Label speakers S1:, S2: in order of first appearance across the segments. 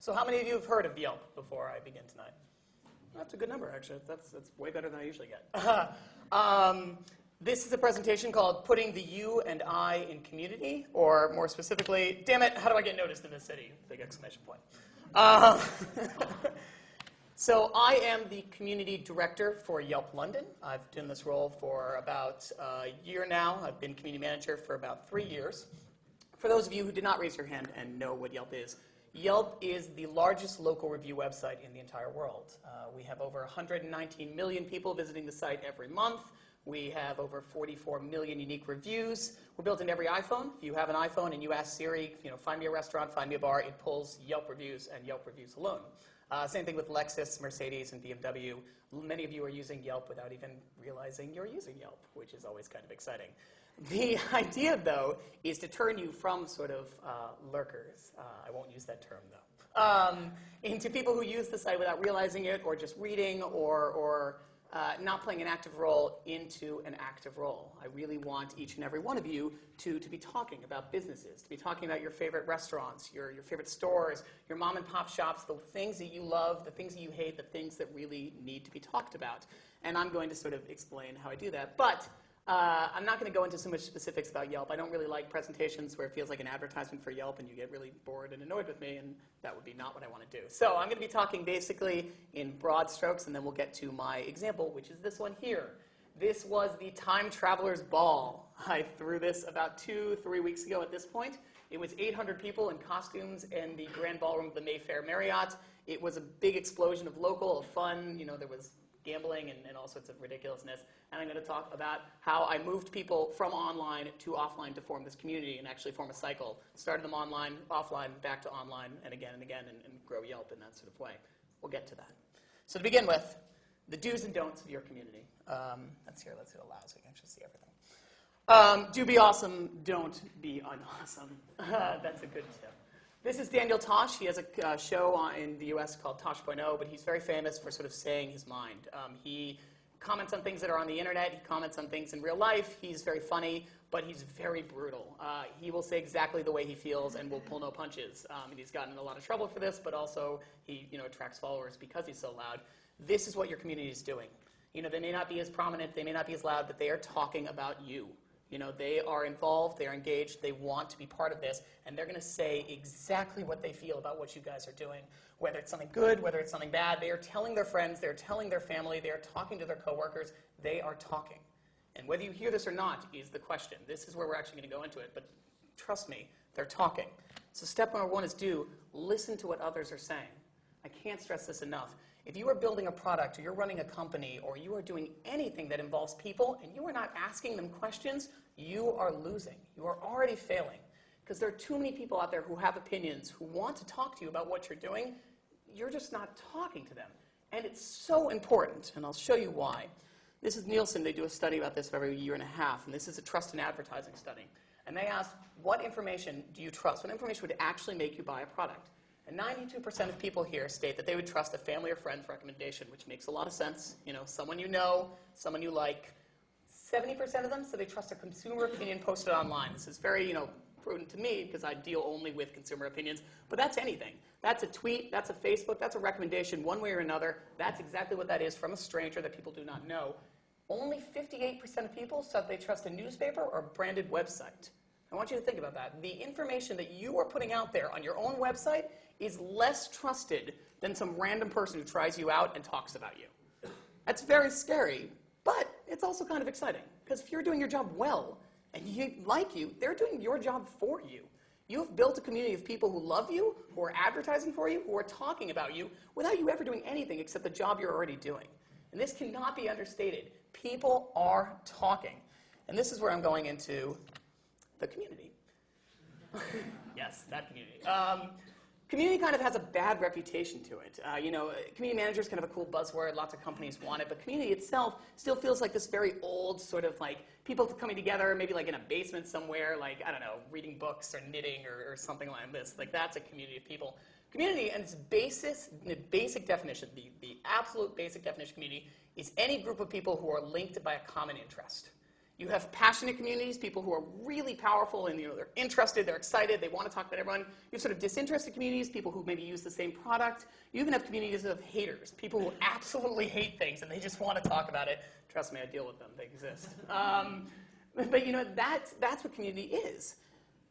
S1: So how many of you have heard of Yelp before I begin tonight? That's a good number, actually. That's way better than I usually get. This is a presentation called Putting the You and I in Community, or more specifically, damn it, how do I get noticed in this city? Big exclamation point. So I am the community director for Yelp London. I've done this role for about a year now. I've been community manager for about 3 years. For those of you who did not raise your hand and know what Yelp is the largest local review website in the entire world. We have over 119 million people visiting the site every month. We have over 44 million unique reviews. We're built in every iPhone. If you have an iPhone and you ask Siri, find me a restaurant, find me a bar, it pulls Yelp reviews and Yelp reviews alone. Same thing with Lexus, Mercedes, and BMW. Many of you are using Yelp without even realizing you're using Yelp, which is always kind of exciting. The idea, though, is to turn you from sort of lurkers, I won't use that term, though, into people who use the site without realizing it, or just reading, or not playing an active role into an active role. I really want each and every one of you to be talking about businesses, to be talking about your favorite restaurants, your favorite stores, your mom and pop shops, the things that you love, the things that you hate, the things that really need to be talked about. And I'm going to sort of explain how I do that. But I'm not going to go into so much specifics about Yelp. I don't really like presentations where it feels like an advertisement for Yelp and you get really bored and annoyed with me, and that would be not what I want to do. So I'm going to be talking basically in broad strokes, and then we'll get to my example, which is this one here. This was the Time Traveler's Ball. I threw this about 2-3 weeks ago at this point. It was 800 people in costumes in the Grand Ballroom of the Mayfair Marriott. It was a big explosion of local, of fun. There was gambling and all sorts of ridiculousness. And I'm going to talk about how I moved people from online to offline to form this community and actually form a cycle. Started them online, offline, back to online, and again, and grow Yelp in that sort of way. We'll get to that. So to begin with, the do's and don'ts of your community. Let's hit allow so we can actually see everything. Do be awesome, don't be unawesome. That's a good tip. This is Daniel Tosh. He has a show in the US called Tosh.0, but he's very famous for sort of saying his mind. He comments on things that are on the internet. He comments on things in real life. He's very funny, but he's very brutal. He will say exactly the way he feels and will pull no punches. And he's gotten in a lot of trouble for this, but also he attracts followers because he's so loud. This is what your community is doing. They may not be as prominent, they may not be as loud, but they are talking about you. They are involved, they're engaged, they want to be part of this, and they're going to say exactly what they feel about what you guys are doing. Whether it's something good, whether it's something bad, they are telling their friends, they're telling their family, they are talking to their coworkers, they are talking. And whether you hear this or not is the question. This is where we're actually going to go into it, but trust me, they're talking. So step number one is listen to what others are saying. I can't stress this enough. If you are building a product, or you're running a company, or you are doing anything that involves people, and you are not asking them questions, you are losing. You are already failing. Because there are too many people out there who have opinions, who want to talk to you about what you're doing. You're just not talking to them. And it's so important, and I'll show you why. This is Nielsen. They do a study about this for every year and a half, and this is a trust in advertising study. And they asked, what information do you trust? What information would actually make you buy a product? And 92% of people here state that they would trust a family or friend's recommendation, which makes a lot of sense. Someone you know, someone you like. 70% of them say they trust a consumer opinion posted online. This is very, prudent to me because I deal only with consumer opinions. But that's anything. That's a tweet, that's a Facebook, that's a recommendation one way or another. That's exactly what that is from a stranger that people do not know. Only 58% of people said they trust a newspaper or a branded website. I want you to think about that. The information that you are putting out there on your own website is less trusted than some random person who tries you out and talks about you. That's very scary, but it's also kind of exciting. Because if you're doing your job well, and you like you, they're doing your job for you. You've built a community of people who love you, who are advertising for you, who are talking about you, without you ever doing anything except the job you're already doing. And this cannot be understated. People are talking. And this is where I'm going into the community. Yes, that community. Community kind of has a bad reputation to it. Community manager is kind of a cool buzzword. Lots of companies want it. But community itself still feels like this very old sort of like people coming together, maybe like in a basement somewhere, like, I don't know, reading books or knitting or something like this. Like that's a community of people. Community, and its basic definition, the absolute basic definition of community, is any group of people who are linked by a common interest. You have passionate communities, people who are really powerful and they're interested, they're excited, they want to talk about everyone. You have sort of disinterested communities, people who maybe use the same product. You even have communities of haters, people who absolutely hate things and they just want to talk about it. Trust me, I deal with them, they exist. But that's what community is.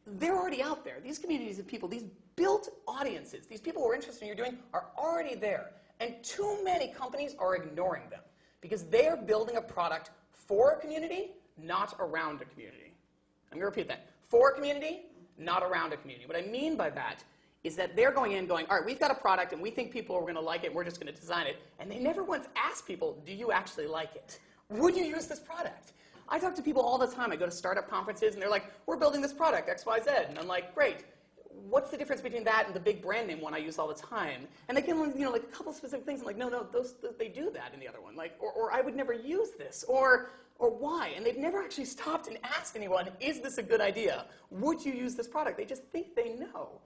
S1: They're already out there. These communities of people, these built audiences, these people who are interested in what you're doing are already there. And too many companies are ignoring them because they are building a product for a community, not around a community. I'm going to repeat that. For a community, not around a community. What I mean by that is that they're going in going, all right, we've got a product and we think people are going to like it, we're just going to design it. And they never once ask people, do you actually like it? Would you use this product? I talk to people all the time. I go to startup conferences and they're like, we're building this product, X, Y, Z. And I'm like, great. What's the difference between that and the big brand name one I use all the time? And they give them, like a couple specific things. I'm like, no, they do that in the other one. Like, or I would never use this. Or why? And they've never actually stopped and asked anyone, is this a good idea? Would you use this product? They just think they know.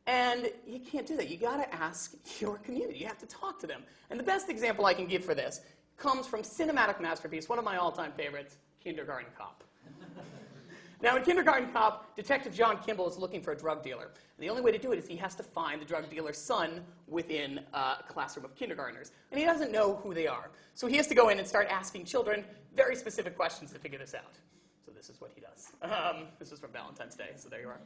S1: And you can't do that. You got to ask your community. You have to talk to them. And the best example I can give for this comes from cinematic masterpiece, one of my all-time favorites, Kindergarten Cop. Now, in Kindergarten Cop, Detective John Kimball is looking for a drug dealer. And the only way to do it is he has to find the drug dealer's son within a classroom of kindergartners. And he doesn't know who they are. So he has to go in and start asking children very specific questions to figure this out. So this is what he does. This is from Valentine's Day, so there you are.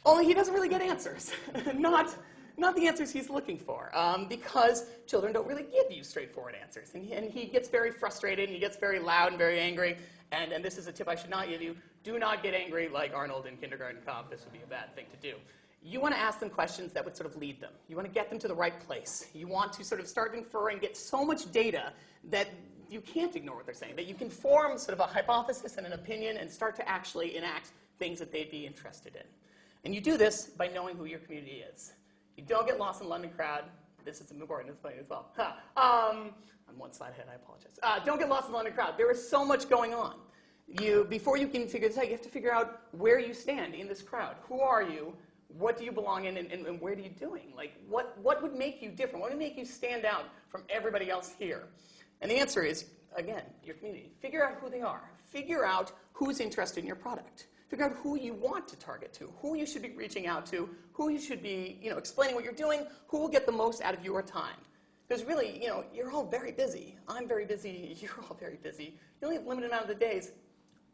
S1: Only he doesn't really get answers. Not the answers he's looking for, because children don't really give you straightforward answers. And he gets very frustrated, and he gets very loud and very angry. And this is a tip I should not give you. Do not get angry like Arnold in Kindergarten Cop. This would be a bad thing to do. You want to ask them questions that would sort of lead them. You want to get them to the right place. You want to sort of start inferring, get so much data that you can't ignore what they're saying, that you can form sort of a hypothesis and an opinion and start to actually enact things that they'd be interested in. And you do this by knowing who your community is. You don't get lost in the London crowd. This is important, it's funny as well. I'm one slide ahead, I apologize. Don't get lost in the London crowd. There is so much going on. Before you can figure this out, you have to figure out where you stand in this crowd. Who are you? What do you belong in? And where are you doing? Like, what would make you different? What would make you stand out from everybody else here? And the answer is, again, your community. Figure out who they are. Figure out who's interested in your product. Figure out who you want to target to, who you should be reaching out to, who you should be explaining what you're doing, who will get the most out of your time. Because really, you're all very busy. I'm very busy. You're all very busy. You only have a limited amount of the days.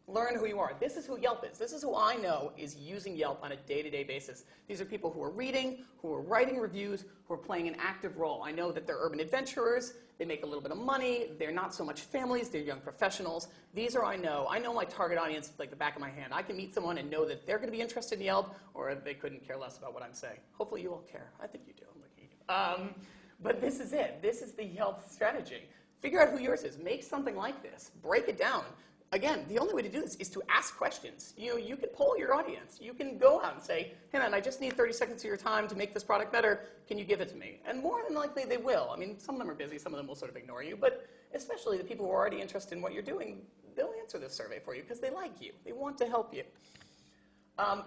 S1: Learn who you are. This is who Yelp is. This is who I know is using Yelp on a day-to-day basis. These are people who are reading, who are writing reviews, who are playing an active role. I know that they're urban adventurers. They make a little bit of money. They're not so much families. They're young professionals. These are I know my target audience like the back of my hand. I can meet someone and know that they're going to be interested in Yelp, or they couldn't care less about what I'm saying. Hopefully you all care. I think you do. I'm looking at you. But this is it. This is the Yelp strategy. Figure out who yours is. Make something like this. Break it down. Again, the only way to do this is to ask questions. You can poll your audience. You can go out and say, hey man, I just need 30 seconds of your time to make this product better. Can you give it to me? And more than likely they will. I mean, some of them are busy, some of them will sort of ignore you, but especially the people who are already interested in what you're doing, they'll answer this survey for you because they like you. They want to help you.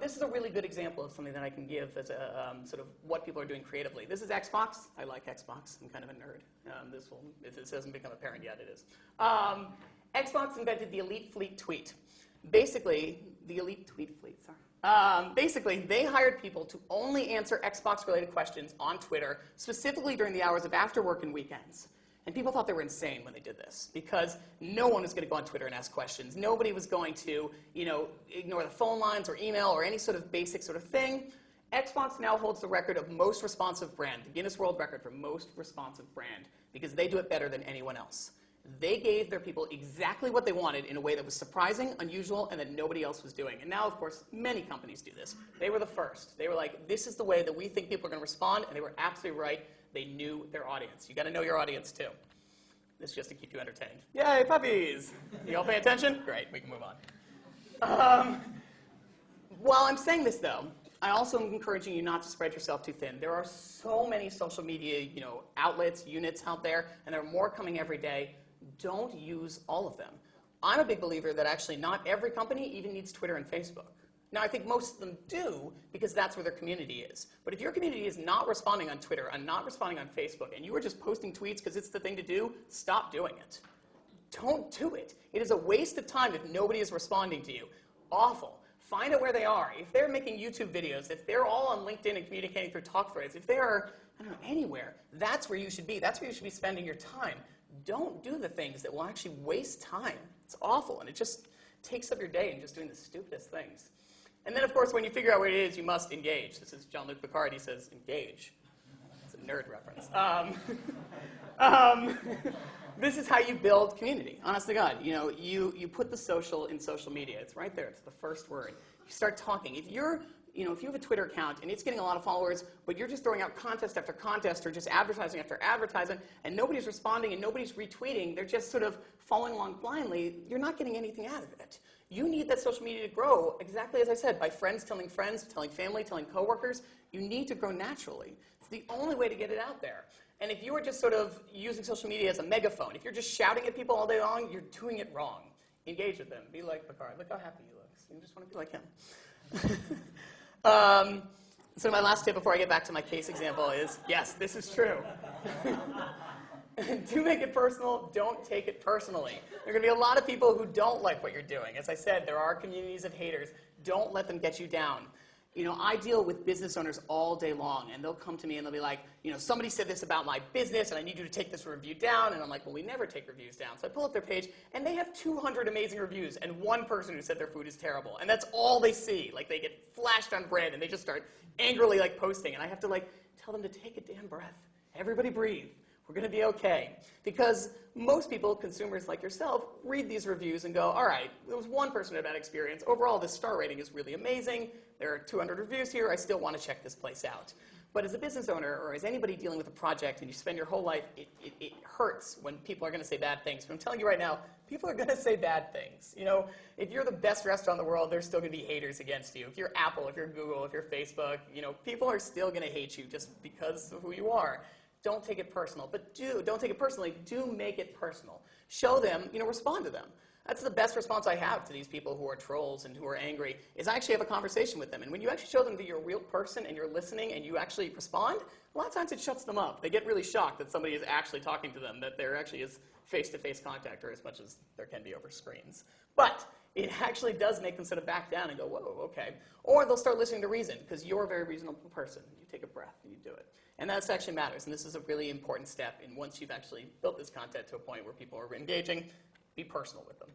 S1: This is a really good example of something that I can give as a sort of what people are doing creatively. This is Xbox. I like Xbox. I'm kind of a nerd. If this hasn't become apparent yet, it is. Xbox invented the Elite Fleet tweet. Basically, the Elite Tweet Fleet, sorry. Basically, they hired people to only answer Xbox-related questions on Twitter, specifically during the hours of after work and weekends. And people thought they were insane when they did this, because no one was going to go on Twitter and ask questions. Nobody was going to, ignore the phone lines or email or any sort of basic sort of thing. Xbox now holds the record of most responsive brand, the Guinness World Record for most responsive brand, because they do it better than anyone else. They gave their people exactly what they wanted in a way that was surprising, unusual, and that nobody else was doing. And now, of course, many companies do this. They were the first. They were like, this is the way that we think people are going to respond, and they were absolutely right. They knew their audience. You got to know your audience, too. This is just to keep you entertained. Yay, puppies! You all pay attention? Great, we can move on. While I'm saying this, though, I also am encouraging you not to spread yourself too thin. There are so many social media, outlets, units out there, and there are more coming every day. Don't use all of them. I'm a big believer that actually not every company even needs Twitter and Facebook. Now, I think most of them do because that's where their community is. But if your community is not responding on Twitter and not responding on Facebook, and you are just posting tweets because it's the thing to do, stop doing it. Don't do it. It is a waste of time if nobody is responding to you. Awful. Find out where they are. If they're making YouTube videos, if they're all on LinkedIn and communicating through talk threads, if they're, I don't know, anywhere, that's where you should be. That's where you should be spending your time. Don't do the things that will actually waste time. It's awful, and it just takes up your day in just doing the stupidest things. And then, of course, when you figure out what it is, you must engage. This is Jean-Luc Picard. He says, engage. It's a nerd reference. This is how you build community. Honest to God, you put the social in social media. It's right there. It's the first word. You start talking. If you have a Twitter account and it's getting a lot of followers, but you're just throwing out contest after contest or just advertising after advertisement, and nobody's responding and nobody's retweeting, they're just sort of following along blindly, you're not getting anything out of it. You need that social media to grow, exactly as I said, by friends, telling family, telling coworkers. You need to grow naturally. It's the only way to get it out there. And if you are just sort of using social media as a megaphone, if you're just shouting at people all day long, you're doing it wrong. Engage with them. Be like Picard. Look how happy he looks. You just want to be like him. So my last tip before I get back to my case example is, yes, this is true. Do make it personal. Don't take it personally. There are going to be a lot of people who don't like what you're doing. As I said, there are communities of haters. Don't let them get you down. I deal with business owners all day long, and they'll come to me and they'll be like, somebody said this about my business, and I need you to take this review down. And I'm like, well, we never take reviews down. So I pull up their page, and they have 200 amazing reviews, and one person who said their food is terrible. And that's all they see. Like, they get flashed on bread, and they just start angrily, posting. And I have to, tell them to take a damn breath. Everybody breathe. We're going to be okay. Because most people, consumers like yourself, read these reviews and go, all right, there was one person who had a bad experience. Overall, this star rating is really amazing. There are 200 reviews here. I still want to check this place out. But as a business owner or as anybody dealing with a project and you spend your whole life, it hurts when people are going to say bad things. But I'm telling you right now, people are going to say bad things. If you're the best restaurant in the world, there's still going to be haters against you. If you're Apple, if you're Google, if you're Facebook, people are still going to hate you just because of who you are. Don't take it personal, but don't take it personally. Do make it personal. Show them, respond to them. That's the best response I have to these people who are trolls and who are angry, is I actually have a conversation with them. And when you actually show them that you're a real person and you're listening and you actually respond, a lot of times it shuts them up. They get really shocked that somebody is actually talking to them, that there actually is face-to-face contact, or as much as there can be over screens. But it actually does make them sort of back down and go, whoa, okay. Or they'll start listening to reason, because you're a very reasonable person. You take a breath and you do it. And that actually matters, and this is a really important step. And once you've actually built this content to a point where people are engaging, be personal with them.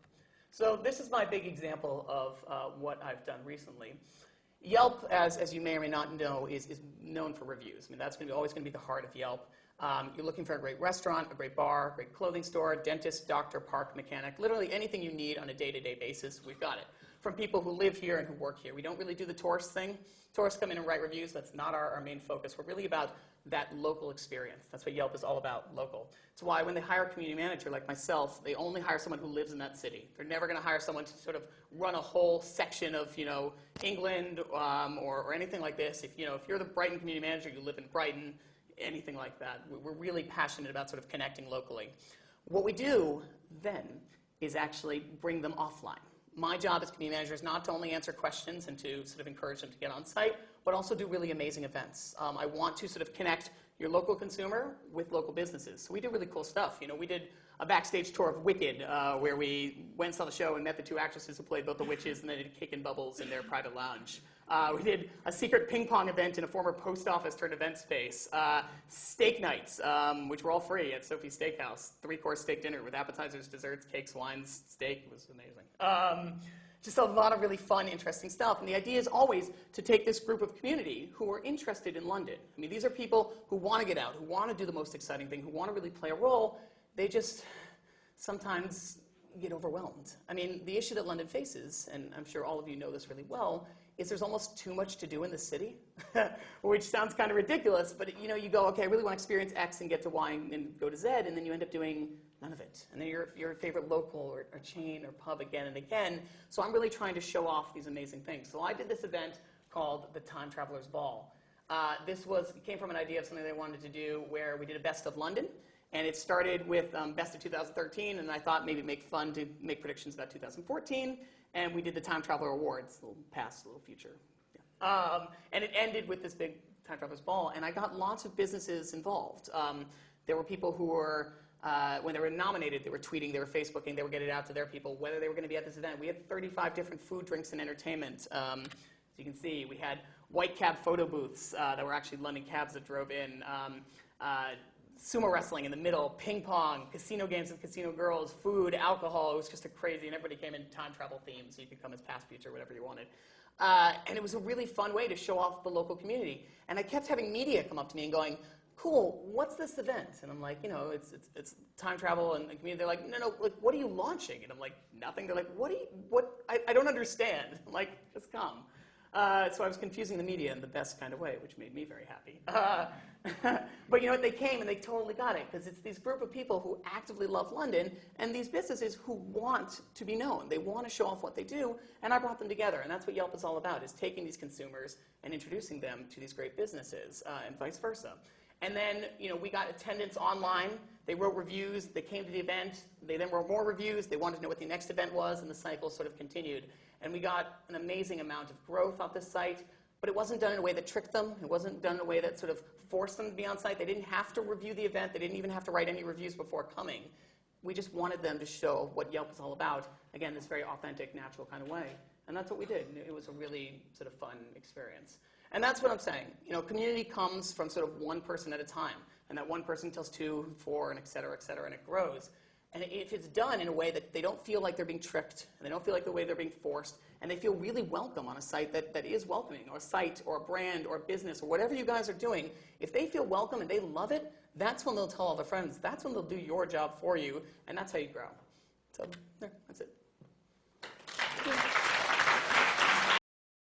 S1: So this is my big example of what I've done recently. Yelp, as you may or may not know, is known for reviews. I mean, that's always going to be the heart of Yelp. You're looking for a great restaurant, a great bar, a great clothing store, dentist, doctor, park mechanic, literally anything you need on a day-to-day basis, we've got it. From people who live here and who work here. We don't really do the tourist thing. Tourists come in and write reviews. That's not our main focus. We're really about that local experience. That's what Yelp is all about, local. It's why when they hire a community manager like myself, they only hire someone who lives in that city. They're never going to hire someone to sort of run a whole section of, England or anything like this. If you're the Brighton community manager, you live in Brighton, anything like that. We're really passionate about sort of connecting locally. What we do then is actually bring them offline. My job as community manager is not to only answer questions and to sort of encourage them to get on site, but also do really amazing events. I want to sort of connect your local consumer with local businesses. So we do really cool stuff. We did a backstage tour of Wicked, where we went and saw the show and met the two actresses who played both the witches, and then did cake and bubbles in their private lounge. We did a secret ping pong event in a former post office turned event space. Steak nights, which were all free at Sophie's Steakhouse. 3-course steak dinner with appetizers, desserts, cakes, wines, steak. It was amazing. Just a lot of really fun, interesting stuff. And the idea is always to take this group of community who are interested in London. I mean, these are people who want to get out, who want to do the most exciting thing, who want to really play a role. They just sometimes get overwhelmed. I mean, the issue that London faces, and I'm sure all of you know this really well, is there's almost too much to do in the city, which sounds kind of ridiculous, but you go, okay, I really want to experience X and get to Y and go to Z, and then you end up doing none of it. And then your favorite local or chain or pub again and again. So I'm really trying to show off these amazing things. So I did this event called the Time Traveler's Ball. This came from an idea of something they wanted to do where we did a Best of London. And it started with Best of 2013, and I thought maybe it'd make fun to make predictions about 2014. And we did the Time Traveler Awards, a little past, a little future. Yeah. And it ended with this big Time Traveler's Ball, and I got lots of businesses involved. There were people who were When they were nominated, they were tweeting, they were Facebooking, they were getting it out to their people, whether they were going to be at this event. We had 35 different food, drinks, and entertainment. As you can see, we had white cab photo booths that were actually London cabs that drove in. Sumo wrestling in the middle, ping pong, casino games with casino girls, food, alcohol. It was just a crazy, and everybody came in time travel themed, so you could come as past, future, whatever you wanted. And it was a really fun way to show off the local community. And I kept having media come up to me and going, cool, what's this event? And I'm like, you know, it's time travel and community. They're like, no, like, what are you launching? And I'm like, nothing. They're like, I don't understand. I'm like, just come. So I was confusing the media in the best kind of way, which made me very happy. But you know what, they came and they totally got it, because it's these group of people who actively love London and these businesses who want to be known. They want to show off what they do, and I brought them together. And that's what Yelp is all about, is taking these consumers and introducing them to these great businesses, and vice versa. And then, you know, we got attendance online. They wrote reviews. They came to the event. They then wrote more reviews. They wanted to know what the next event was, and the cycle sort of continued. And we got an amazing amount of growth off this site, but it wasn't done in a way that tricked them. It wasn't done in a way that sort of forced them to be on site. They didn't have to review the event. They didn't even have to write any reviews before coming. We just wanted them to show what Yelp is all about. Again, this very authentic, natural kind of way. And that's what we did. It was a really sort of fun experience. And that's what I'm saying. You know, community comes from sort of one person at a time. And that one person tells 2, 4, and et cetera, and it grows. And if it's done in a way that they don't feel like they're being tricked, and they don't feel like the way they're being forced, and they feel really welcome on a site that is welcoming, or a site, or a brand, or a business, or whatever you guys are doing, if they feel welcome and they love it, that's when they'll tell all their friends. That's when they'll do your job for you, and that's how you grow. So there, that's it.